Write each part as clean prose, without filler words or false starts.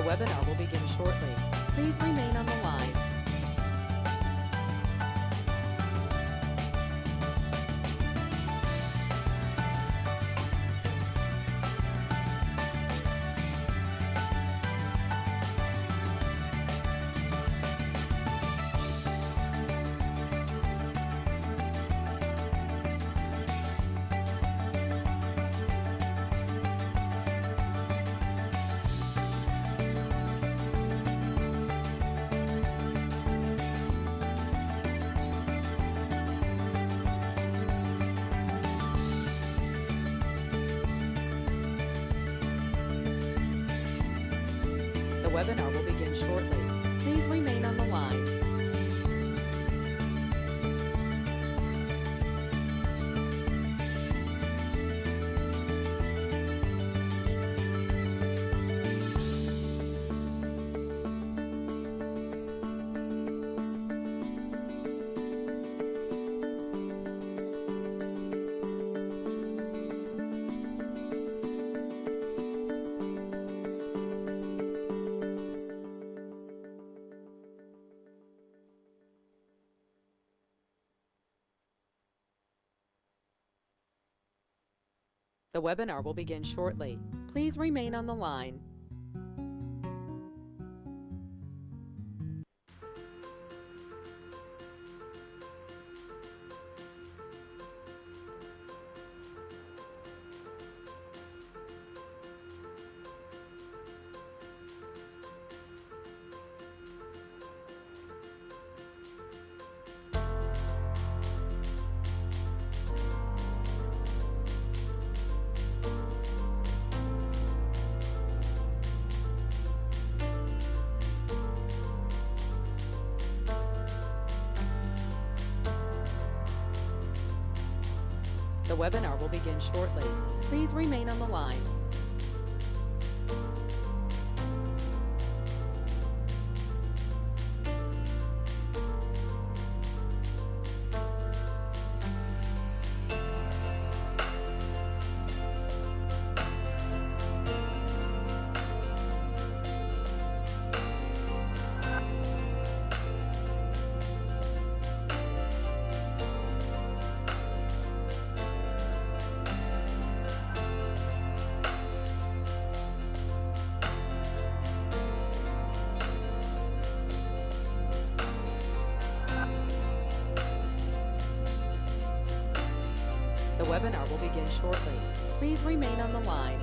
webinar will begin shortly. Please remain on the line. The webinar will begin shortly. Please remain on the line. The webinar will begin shortly. Please remain on the line. The webinar will begin shortly. Please remain on the line. The webinar will begin shortly. Please remain on the line.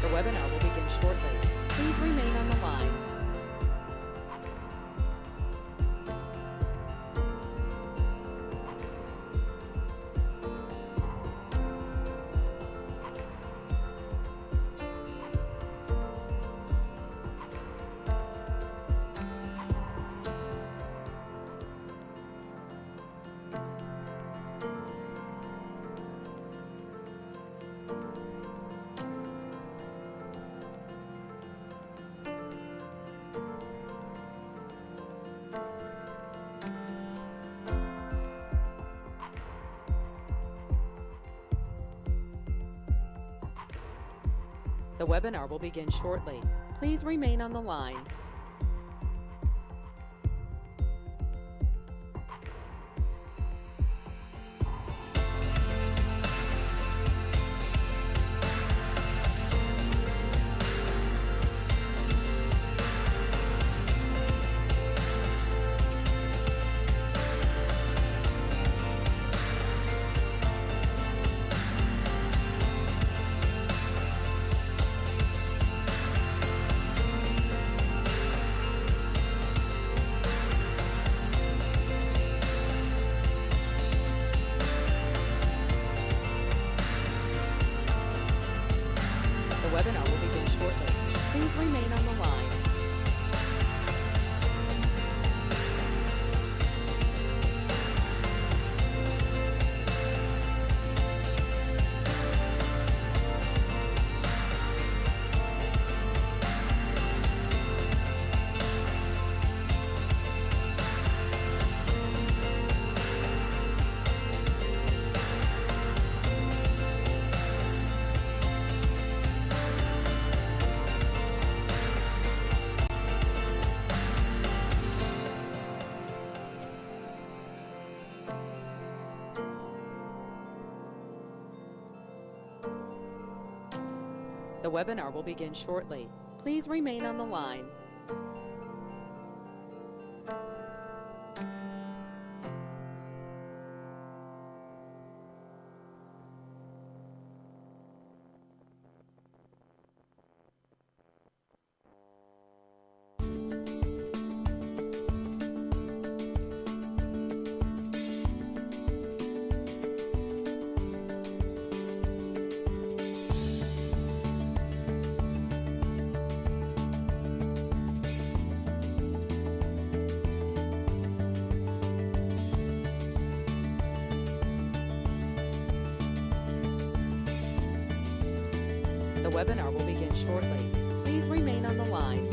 The webinar will begin shortly. Please remain on the line. The webinar will begin shortly. Please remain on the line. The webinar will begin shortly. Please remain on the line. The webinar will begin shortly. Please remain on the line.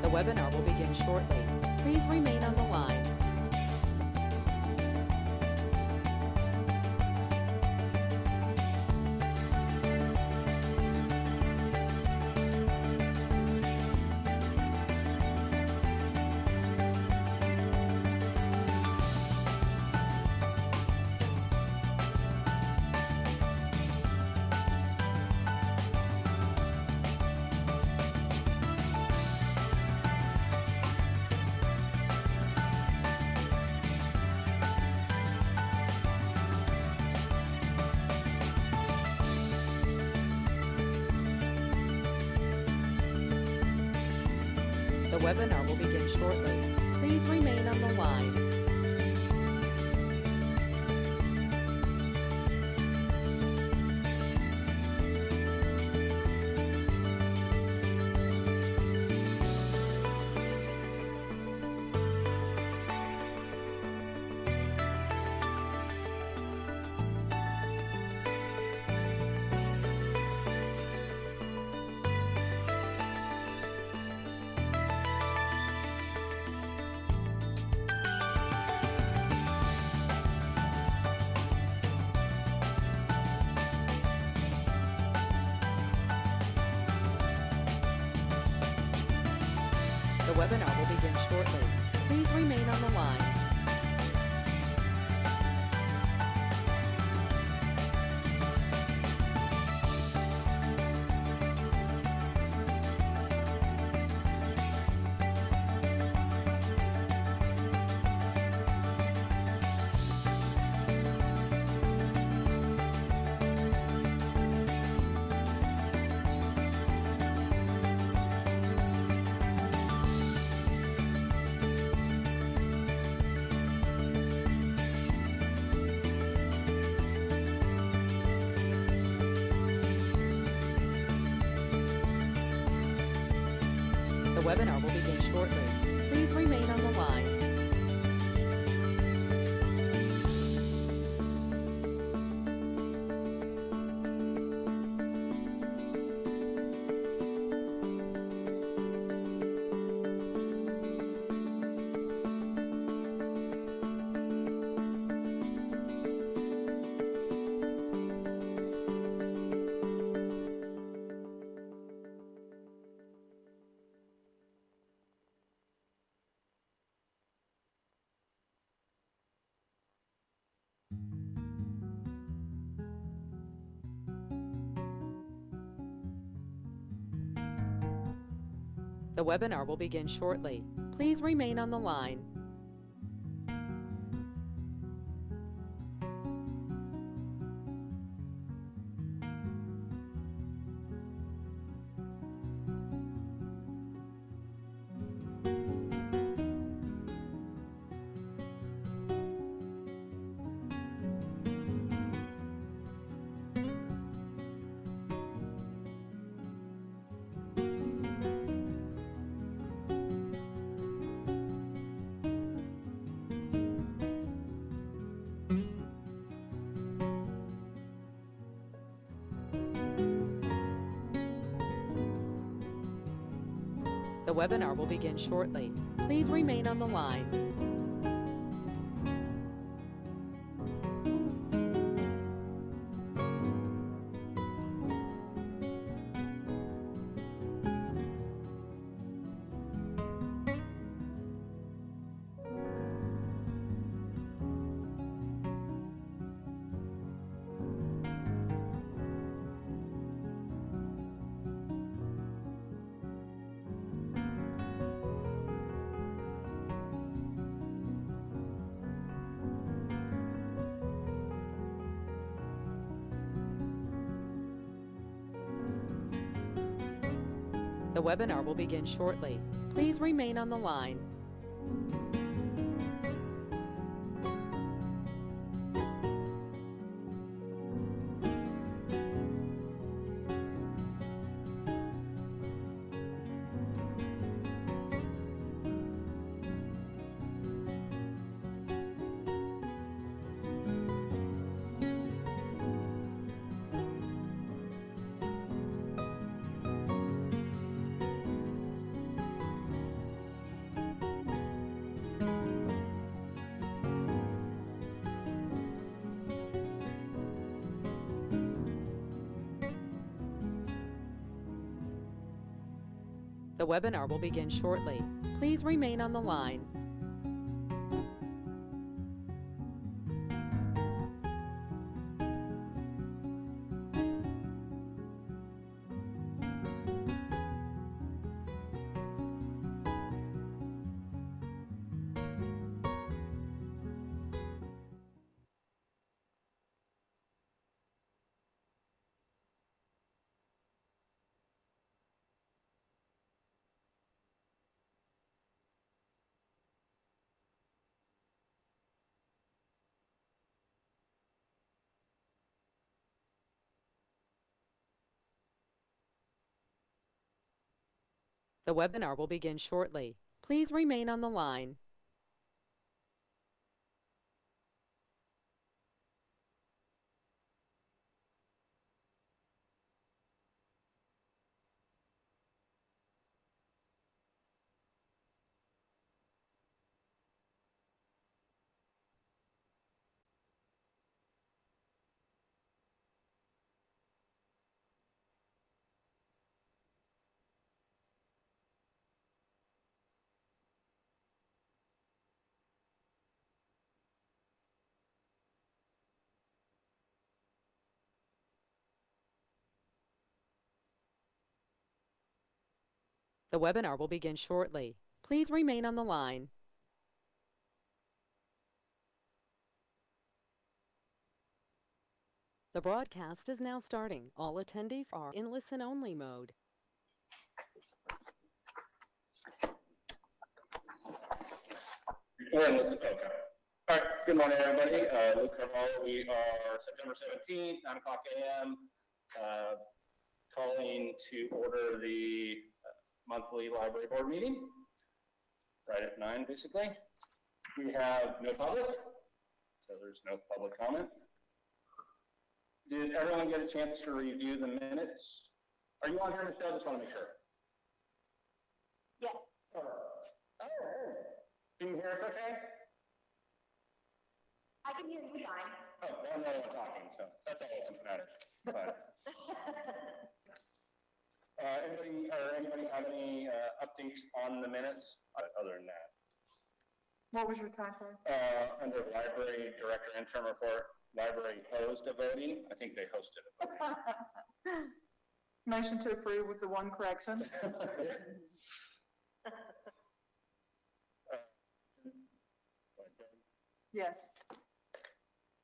The webinar will begin shortly. Please remain on the line. The webinar will begin shortly. Please remain on the line. The webinar will begin shortly. Please remain on the line. The webinar will begin shortly. Please remain on the line. The webinar will begin shortly. Please remain on the line. The webinar will begin shortly. Please remain on the line. The webinar will begin shortly. Please remain on the line. The webinar will begin shortly. Please remain on the line. The webinar will begin shortly. Please remain on the line. The webinar will begin shortly. Please remain on the line. The broadcast is now starting. All attendees are in listen-only mode. We're in listen. Okay. All right. Good morning, everybody. Luke Carvalho. We are September 17th, 9 o'clock a.m. Calling to order the monthly library board meeting. Right at 9, basically. We have no public, so there's no public comment. Did everyone get a chance to review the minutes? Are you on here, Michelle? Just want to make sure. Yes. Can you hear us okay? I can hear you fine. Oh, well, I'm the only one talking, so that's all that matters. But, anybody have any updates on the minutes other than that? What was your time for? Under library director interim report, library hosted a voting. I think they hosted a voting. Motion to approve with the one correction. Yes.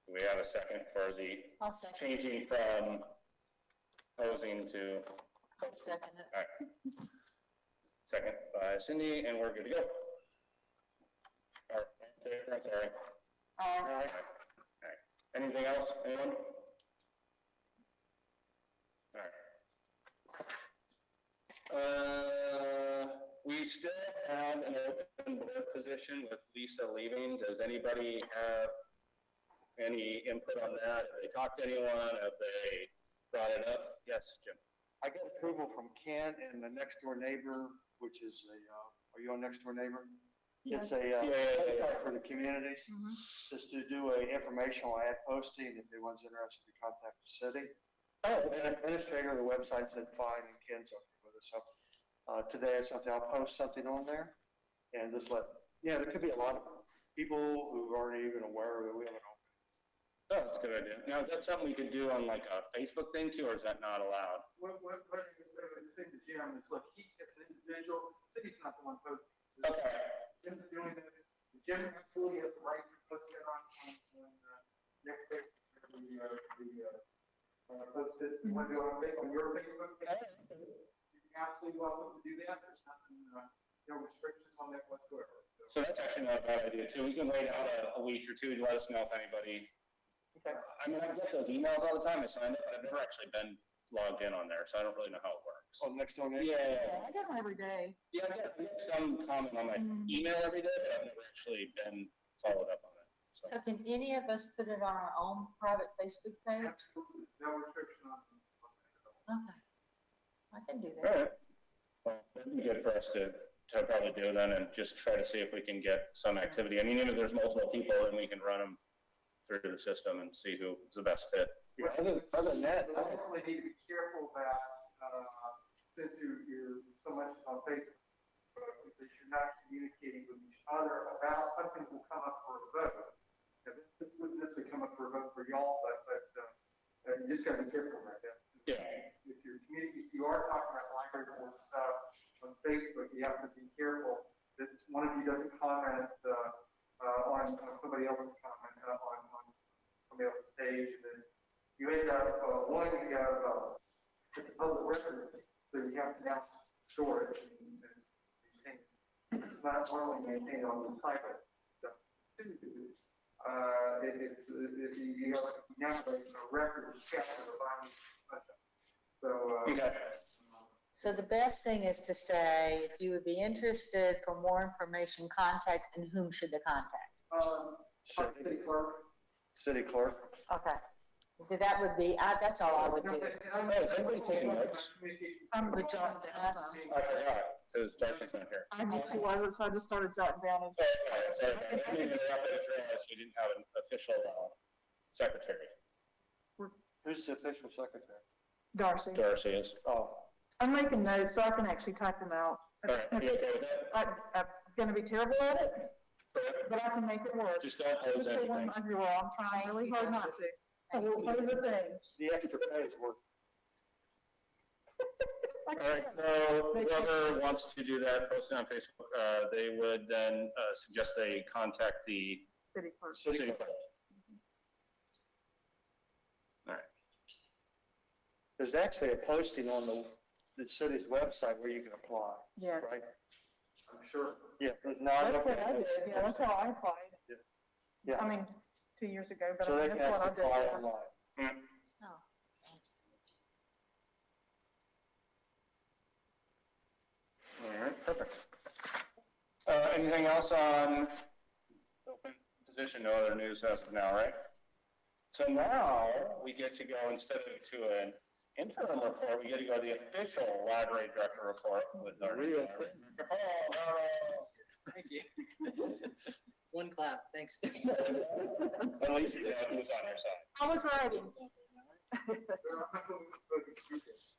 Do we have a second for the I'll second. changing from hosing to I'll second it. all right. Second by Cindy, and we're good to go. All right. I'm sorry. All All right. right. Anything else? Anyone? All right. We still have an open board position with Lisa leaving. Does anybody have any input on that? Have they talked to anyone? Have they brought it up? Yes, Jim. I got approval from Ken and the next door neighbor, which is are you on next door neighbor? It's a, website for the communities, just to do a informational ad posting, if anyone's interested to contact the city. And administrator of the website said fine, and Ken's okay with it, so, today or something, I'll post something on there, and just there could be a lot of people who aren't even aware of it, we haven't opened. Oh, that's a good idea. Now, is that something we could do on like a Facebook thing too, or is that not allowed? What I was saying to Jim is, look, he gets an individual, the city's not the one posting. Okay. Jim's doing it, Jim absolutely has the right to post it on next page, post it, you want to do it on your Facebook page? You're absolutely welcome to do that, there's nothing, no restrictions on that whatsoever. So that's actually not a bad idea too. We can wait out a week or two to let us know if anybody. Okay. I mean, I get those emails all the time. I signed up, but I've never actually been logged in on there, so I don't really know how it works. Oh, next one. Yeah. I get them every day. Yeah, I get some comment on my email every day, but I've never actually been followed up on it. So. So can any of us put it on our own private Facebook page? Absolutely, no restriction on that at all. Okay. I can do All that. right. Well, that'd be good for us to probably do then, and just try to see if we can get some activity. I mean, even if there's multiple people, then we can run them through the system and see who's the best fit. Yeah, other than that, I definitely need to be careful that, since you're so much on Facebook, that you're not communicating with each other about something that will come up for a vote. Now, this wouldn't necessarily come up for a vote for y'all, but you just gotta be careful about that. Yeah. If you are talking about library board stuff on Facebook, you have to be careful that one of you doesn't comment, on somebody else's comment, on somebody else's page, and then you end up, it's a public record, so you have to now store it and maintain it. It's not normally maintained on the private stuff. You now have a record of chapter of findings, so, Okay. So the best thing is to say, if you would be interested for more information, contact, and whom should they contact? city clerk. City clerk. Okay. So that would be, that's all I would do. Is everybody taking notes? I'm with John Dennis. I forgot, because Darcy's not here. I knew she wasn't, so I just started jotting down his. Sorry, I didn't mean to interrupt, I just realized you didn't have an official secretary. Who's the official secretary? Darcy. Darcy is. Oh. I'm making notes so I can actually type them out. All right, you okay with that? I'm gonna be terrible at it, but I can make it work. Just don't pose Just say one anything. everywhere. I'm trying really hard not to. I will pose the thing. The extra pay is worth. All right, so whoever wants to do that, post it on Facebook, they would then suggest they contact the City clerk. city clerk. All right. There's actually a posting on the city's website where you can apply, Yes. right? I'm sure. Yeah, there's not. That's what I did. Yeah, that's how I applied. Yeah. I mean, 2 years ago, but So I they mean, can that's what I actually apply did. online. Oh. All right, perfect. Anything else on open position? No other news as of now, right? So now we get to go, instead of to an interim report, we get to go to the official library director report with our real. Thank you. One clap, thanks. At least you know who's on your side. I was writing.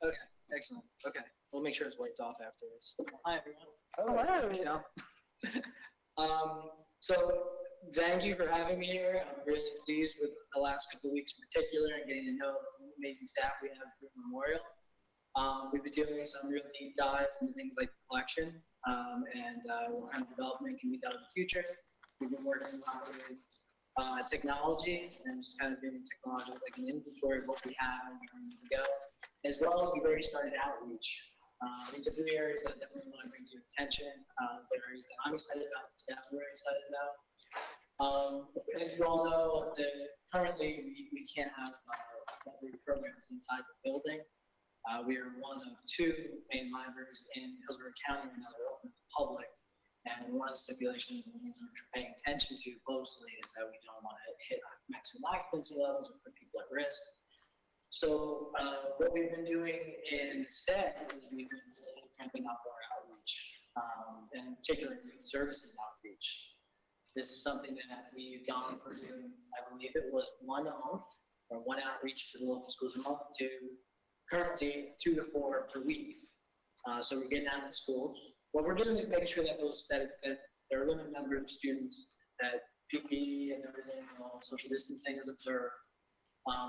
Okay, excellent. Okay, we'll make sure it's wiped off afterwards. Hi, everyone. Hello. Michelle. So thank you for having me here. I'm really pleased with the last couple of weeks in particular and getting to know the amazing staff we have for Memorial. We've been doing some real deep dives into things like the collection and what kind of development can be done in the future. We've been working a lot with technology and just kind of doing technology like an inventory of what we have and where we need to go, as well as we've already started outreach. These are 3 areas that I definitely want to bring to your attention. They're areas that I'm excited about, the staff are very excited about. As you all know, currently we can't have library programs inside the building. We are one of 2 main libraries in Hillsborough County right now that are open to the public. And one of the stipulations we're paying attention to closely is that we don't want to hit maximum occupancy levels or put people at risk. So what we've been doing instead is we've been really ramping up our outreach, and particularly youth services outreach. This is something that we've gone from doing, I believe it was one outreach to the local schools a month to currently 2 to 4 per week. So we're getting out of the schools. What we're doing is making sure that that there are a limited number of students, that PPE and everything, social distancing is observed.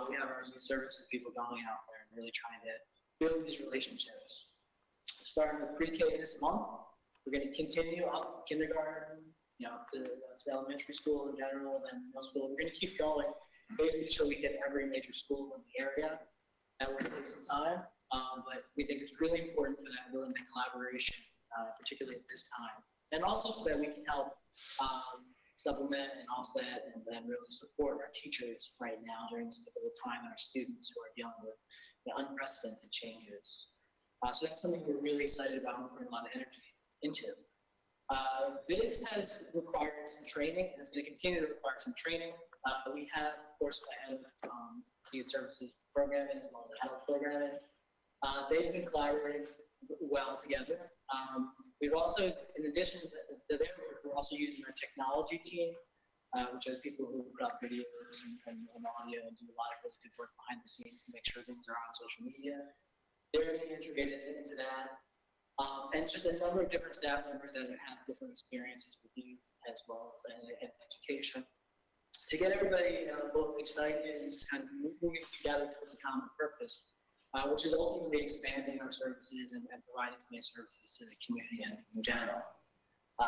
We have our youth services people going out there and really trying to build these relationships. Starting with pre-K this month, we're going to continue up kindergarten, to elementary school in general, then middle school. We're going to keep going, basically till we hit every major school in the area. That will take some time, but we think it's really important for that willing collaboration, particularly at this time. And also so that we can help supplement and offset and then really support our teachers right now during this difficult time and our students who are dealing with unprecedented changes. So that's something we're really excited about and putting a lot of energy into. This has required some training, and it's going to continue to require some training. We have, of course, the head of youth services programming as well as the health programming. They've been collaborating well together. We've also, in addition to their work, we're also using our technology team, which is people who put up videos and audio and do a lot of really good work behind the scenes to make sure things are on social media. They're being integrated into that. And just a number of different staff members that have different experiences with youth as well as in education. To get everybody both excited and just kind of moving together towards a common purpose, which is ultimately expanding our services and providing as many services to the community in general.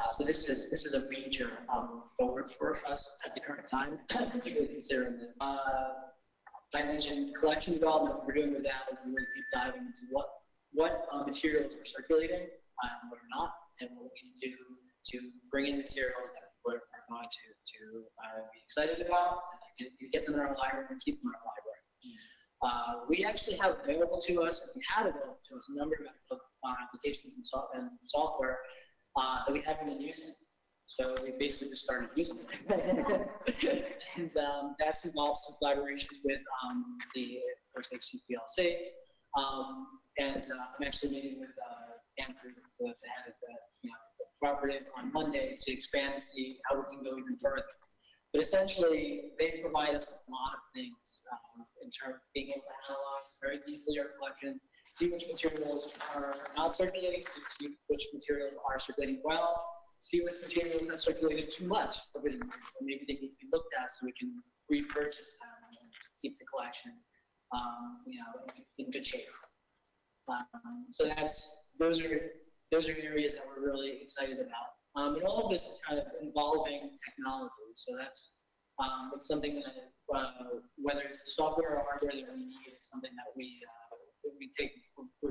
So this is a major move forward for us at the current time, particularly considering that I mentioned collection development. What we're doing with that is really deep diving into what materials are circulating and what are not, and what we need to do to bring in materials that people are going to be excited about, and get them in our library and keep them in our library. We actually have available to us, and we had available to us a number of applications and software that we haven't been using. So we basically just started using it. And that's involved some collaborations with the First HCPLC. And I'm actually meeting with Andrew, the head of the cooperative, on Monday to expand and see how we can go even further. But essentially, they provide us a lot of things in terms of being able to analyze very easily our collection, see which materials are not circulating, see which materials are circulating well, see which materials have circulated too much, or maybe they need to be looked at so we can repurchase them and keep the collection in good shape. So those are areas that we're really excited about. And all of this is kind of involving technology. So that's it's something that whether it's the software or hardware that we need, it's something that we're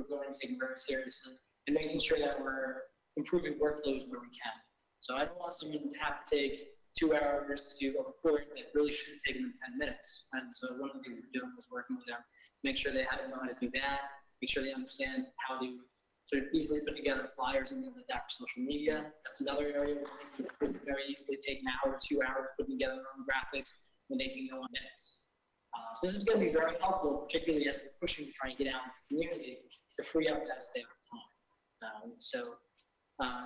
going to take very seriously, and making sure that we're improving workflows where we can. So I don't want someone to have to take 2 hours to do a report that really should take them 10 minutes. And so one of the things we're doing is working with them to make sure they know how to do that, make sure they understand how to sort of easily put together flyers and things like that for social media. That's another area where they can very easily take an hour or 2 hours putting together their own graphics when they can go in minutes. So this is going to be very helpful, particularly as we're pushing to try and get out in the community to free up that spare time.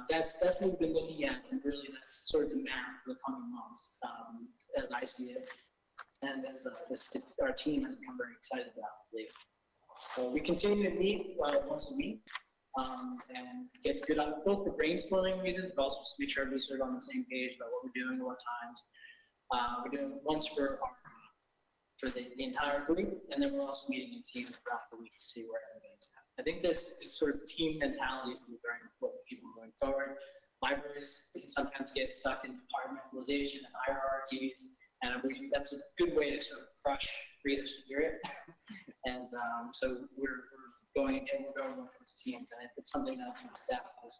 That's what we've been looking at, and really that's sort of the map for the coming months, as I see it, and as our team has become very excited about lately. So we continue to meet once a week and get good on both for brainstorming reasons, but also to make sure everybody's sort of on the same page about what we're doing at what times. We're doing it once for the entire group, and then we're also meeting in teams throughout the week to see where everybody's at. I think this sort of team mentality is very important for people going forward. Libraries can sometimes get stuck in departmentalization and hierarchies, and I believe that's a good way to sort of crush creative spirit. And so we're going towards teams, and it's something that the staff has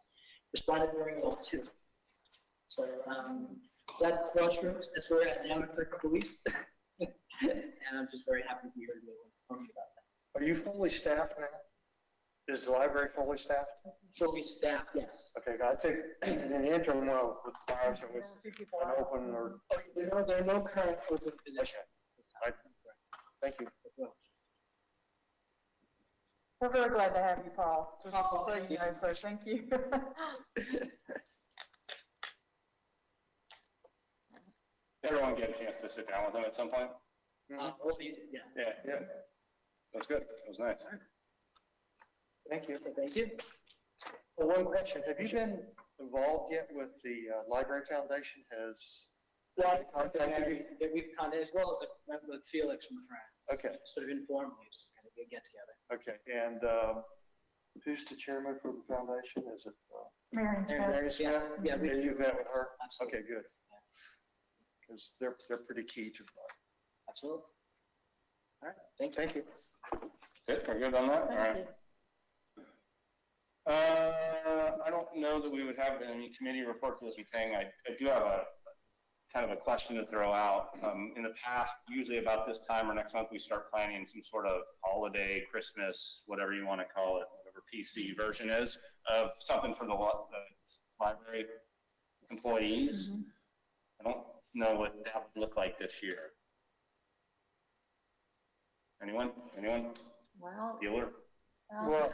responded very well to. So that's the crossroads. That's where we're at now after a couple of weeks. And I'm just very happy to be here to be able to inform you about that. Are you fully staffed now? Is the library fully staffed? Fully staffed, yes. Okay, I think in the interim, with the virus, it was unopened or. There are no current open positions this time. Thank you. We're very glad to have you, Paul. Just Oh, so you know, so thank you. Everyone get a chance to sit down with them at some point? We'll be, yeah. Yeah. That's good. That was nice. Thank you. Thank you. Well, one question, have you been involved yet with the Library Foundation? Yeah, that we've kind of, as well as with Felix from the Friends. Okay. Sort of informally, just kind of get together. Okay, and who's the chairman for the foundation? Is it Marion Smith. Mary Smith? Yeah, we- And you've met with her? Absolutely. Okay, good. Because they're pretty key to the Absolutely. All right, thank you. Thank you. Good, we're good on that? All Thank right. you. I don't know that we would have any committee reports this thing. I do have a kind of a question to throw out. In the past, usually about this time or next month, we start planning some sort of holiday, Christmas, whatever you want to call it, whatever PC version is, of something for the library employees. I don't know what that would look like this year. Anyone? Well, Bueller? Well,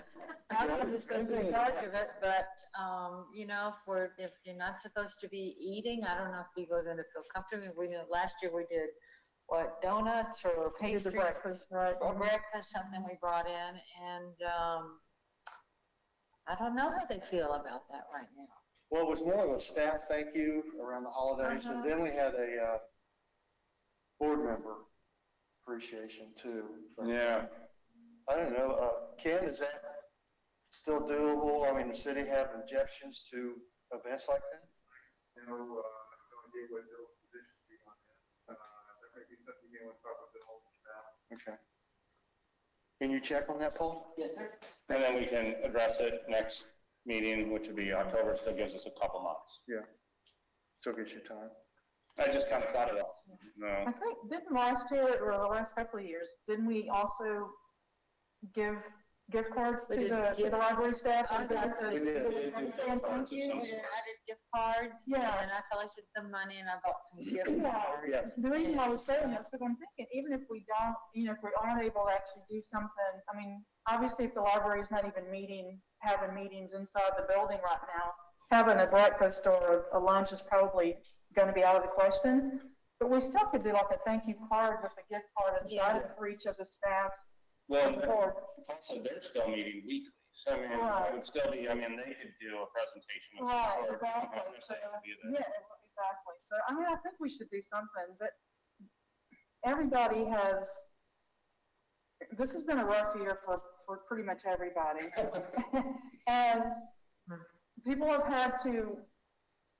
I don't know who's going to be in charge of it, but, you know, if you're not supposed to be eating, I don't know if people are going to feel comfortable. We know last year we did, what, donuts or We did the pastry? breakfast, right? Or breakfast, something we brought in, and, I don't know how they feel about that right now. well, it was more of a staff thank you around the holidays, and then we had a board member appreciation too. But, Yeah. I don't know, Ken, is that still doable? I mean, the city have objections to events like that? I have no idea what Bill's position would be on that. That may be something you may want to talk with Bill about. Okay. Can you check on that, Paul? Yes, sir. And then we can address it next meeting, which would be October, still gives us a couple months. Yeah. Still gives you time. I just kind of thought of that. No. I think, didn't last year, or the last couple of years, didn't we also give gift cards We to did the gift- library staff? I Is that the- We did. saying thank you? And then I did gift cards, Yeah. and I collected some money and I bought some gift Yeah. cards. Yes. The reason I was saying this, because I'm thinking, even if we don't, you know, if we aren't able to actually do something, I mean, obviously if the library's not even having meetings inside the building right now, having a breakfast or a lunch is probably gonna be out of the question, but we still could do like a thank you card with a gift card inside it for each of the staff. Well, Or- also, they're still meeting weekly, so I mean, it would still be, I mean, they could do a presentation of some Right, sort. exactly. Not necessarily have to be there. Yeah, exactly. So, I mean, I think we should do something, but everybody this has been a rough year for pretty much everybody. And people have had to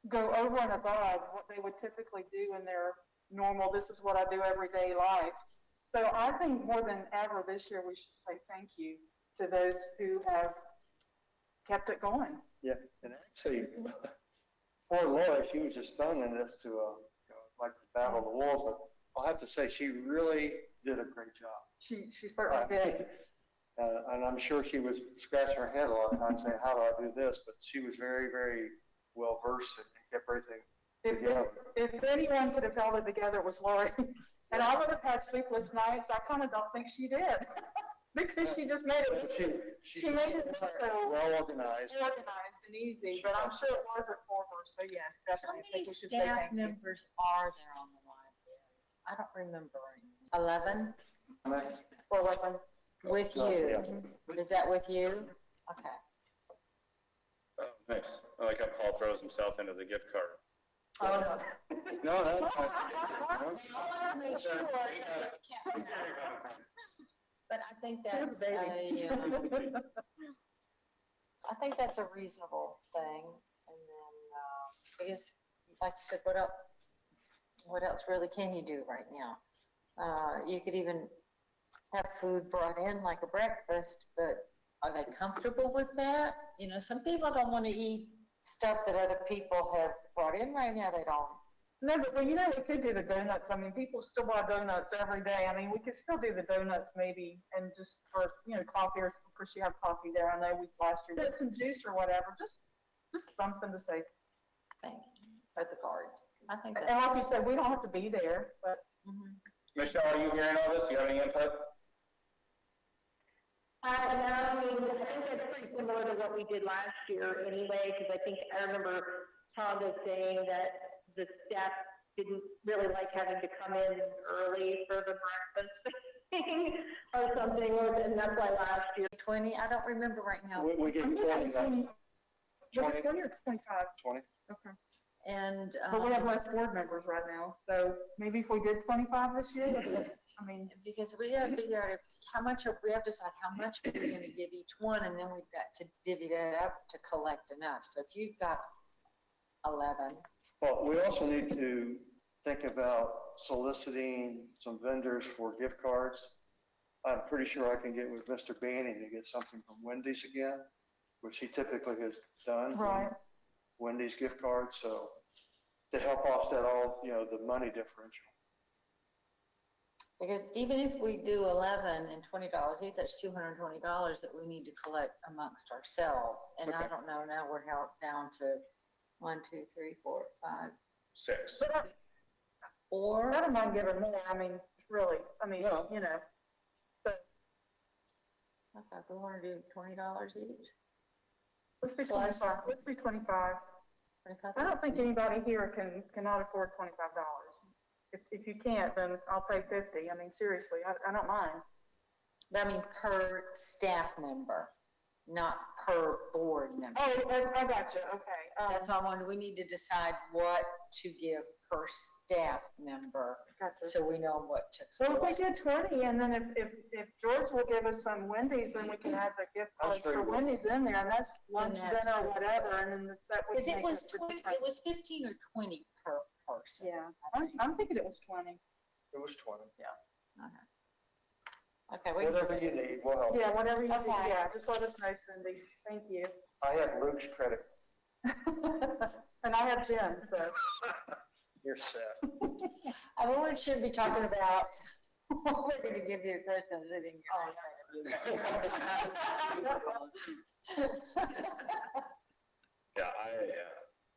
go over and above what they would typically do in their normal, this is what I do everyday life. So I think more than ever this year, we should say thank you to those who have kept it going. Yeah, and actually, poor Laura, she was just thrown in this to, like the battle of the walls, but I'll have to say, she really did a great job. She certainly did. And I'm sure she was scratching her head a lot of times saying, how do I do this? But she was very, very well versed and kept everything together. If anyone could have held it together, it was Lori. And I would have had sleepless nights. I kind of don't think she did. Because she just made it, she made it look so well organized. and easy, but I'm sure it wasn't for her, so yes, How definitely. I many think we should say staff thank you. members are there on the library? I don't remember. 11 For weapon. with you? Is that with you? Okay. Oh, nice. I like how Paul throws himself into the gift card. Oh, no. No, that's fine. I make sure that it can't- But I think that's Baby. I think that's a reasonable thing. And then, because like you said, what else really can you do right now? You could even have food brought in like a breakfast, but are they comfortable with that? You know, some people don't want to eat stuff that other people have brought in right now. They don't. No, but well, you know, we could do the donuts. I mean, people still buy donuts every day. I mean, we could still do the donuts maybe, and just for, you know, coffee, or of course you have coffee there. I know we last year did some juice or whatever, just something to say. Thank you for the cards. I think And that's. like you said, we don't have to be there, but Mhm. Michelle, are you hearing all this? Do you have any input? No, I mean, I think that's pretty similar to what we did last year anyway, because I think, I remember Tom was saying that the staff didn't really like having to come in early for the breakfast thing or something, and that's why last year. 20, I don't remember right now. We get 20, Was it 20 or 25? 20. Okay. And, But we have less board members right now, so maybe if we did 25 this year, I mean. because we gotta figure out how much, we have to decide how much we're gonna give each one, and then we've got to divvy that up to collect enough. So if you've got 11. Well, we also need to think about soliciting some vendors for gift cards. I'm pretty sure I can get with Mr. Banning to get something from Wendy's again, which he typically has done. Right. Wendy's gift cards, so to help offset all, the money differential. Because even if we do 11 and $20 each, that's $220 that we need to collect amongst ourselves. And I Okay. don't know, now we're held down to 1, 2, 3, 4, 5, 6. or I don't mind giving more, I mean, really, I mean, Yeah. you know. So okay, we want to do $20 each. let's do Plus- 25, let's do 25. 25. I don't think anybody here cannot afford $25. If you can't, then I'll pay 50. I mean, seriously, I don't mind. I mean, per staff member, not per board member. Oh, I got you, okay. That's all I wanted. We need to decide what to give per staff member, Gotcha. so we know what to So if we collect. did 20, and then if George will give us some Wendy's, then we can have the gift That's cards very for good. Wendy's in there, and that's lunch, that's dinner, good. whatever, and then that would Because make it was up the 20, difference. it was 15 or 20 per person. Yeah, I I'm, think. I'm thinking it was 20. It was 20. Okay, we Whatever you need, we'll help. Yeah, whatever you do, Okay. yeah, just let us know, Cindy. Thank you. I have Luke's credit. And I have Jen, so. You're set. I mean, we should be talking about what we're gonna give you at Christmas, sitting Yeah,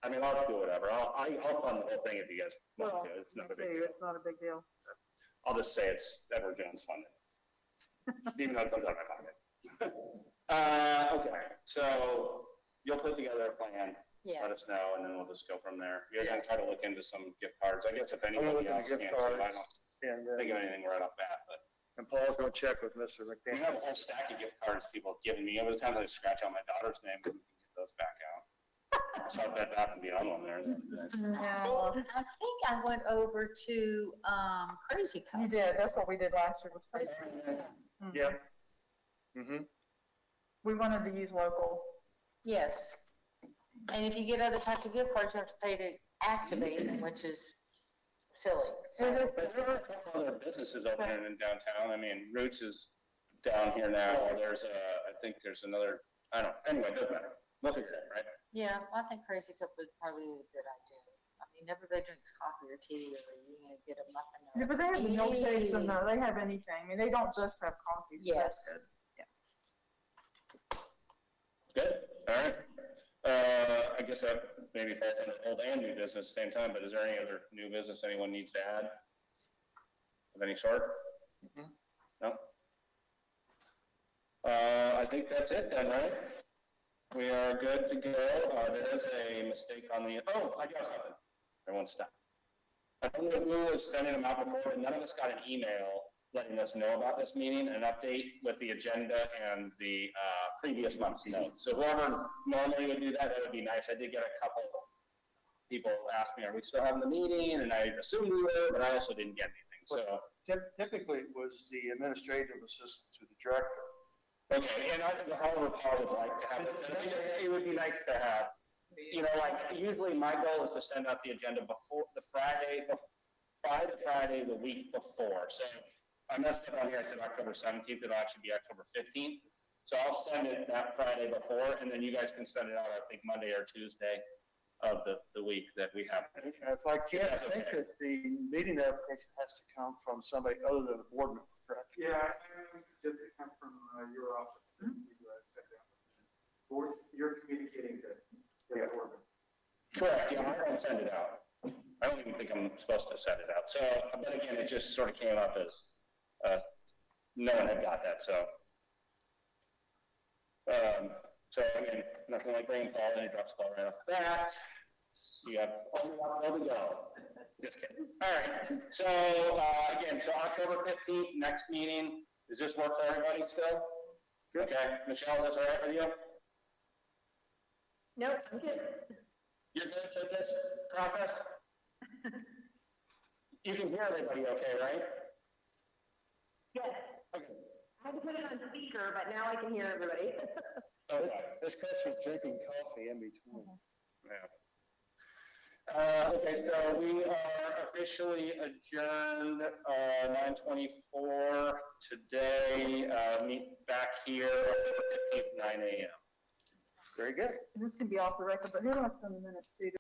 I mean, I'll do whatever. I'll fund the whole thing if you guys want to. It's not a big deal. It's not a big deal. I'll just say it's Edward Jones funded. Even though it comes out of my pocket. Okay, so you'll put together a plan, Yeah, let us know, and then we'll just go from there. You're gonna Yes. try to look into some gift cards. I guess if I'm gonna anybody look else at can, gift too. I cards. don't And, think of anything right off bat, but and Paul's gonna check with Mr. we McDaniel. have a whole stack of gift cards people have given me. Over the times I scratch out my daughter's name, we can get those back out. So I bet that can be on one there. well, I think I went over to, Crazy You Cup. did, that's what we did last year, was crazy. Mhm. Yeah. Mm-hmm. We wanted to use local. Yes. And if you get other types of gift cards, you have to pay to activate them, which is silly. So, But there are a couple other businesses opening in downtown. I mean, Roots is down here now. There's I think there's another, I don't know. Anyway, it doesn't matter. We'll figure it out, right? yeah, I think Crazy Cup would probably be a good idea. I mean, everybody drinks coffee or tea, or you know, get a muffin. or- Yeah, but they have the milkshakes and they have anything. I mean, they don't just have coffee, so that's Yes. good. Good, all right. I guess that maybe falls under old and new business at the same time, but is there any other new business anyone needs to add? Of any sort? Mhm. No? I think that's it then, right? We are good to go. There is a mistake on the, I got something. Everyone stop. I don't know who was sending them out before, but none of us got an email letting us know about this meeting, an update with the agenda and the previous month's notes. So whoever normally would do that, that would be nice. I did get a couple people ask me, are we still having the meeting? And I assumed we were, but I also didn't get anything. So, Typically, it was the administrative assistant to the director. okay, and I think the whole Paul would like to have it. So it would be nice to have, like, usually my goal is to send out the agenda before the Friday, by the Friday the week before. So I messed up on here, I said October 17th, it'll actually be October 15th. So I'll send it that Friday before, and then you guys can send it out, I think, Monday or Tuesday of the week that we have. If I can, I think that the meeting application has to come from somebody other than a board member, correct? Yeah, I would suggest it come from your office, that you set down. Or you're communicating to the board. Correct, yeah, I don't send it out. I don't even think I'm supposed to send it out. So, but again, it just sort of came up as, no one had got that, so. So again, nothing like bringing Paul in, he drops the ball right off the bat. You have there we go. Just kidding. All right. So again, so October 15th, next meeting. Does this work for everybody still? Okay. Michelle, that's all right with you? Nope, I'm good. You're good with this process? You can hear everybody okay, right? Yes. Okay. I had to put it on speaker, but now I can hear everybody. Okay. This question is drinking coffee in between. Yeah. Okay, so we are officially adjourned, 9:24 today, meet back here October 15th, 9 a.m. Very good. And this can be off the record, but who wants some minutes too?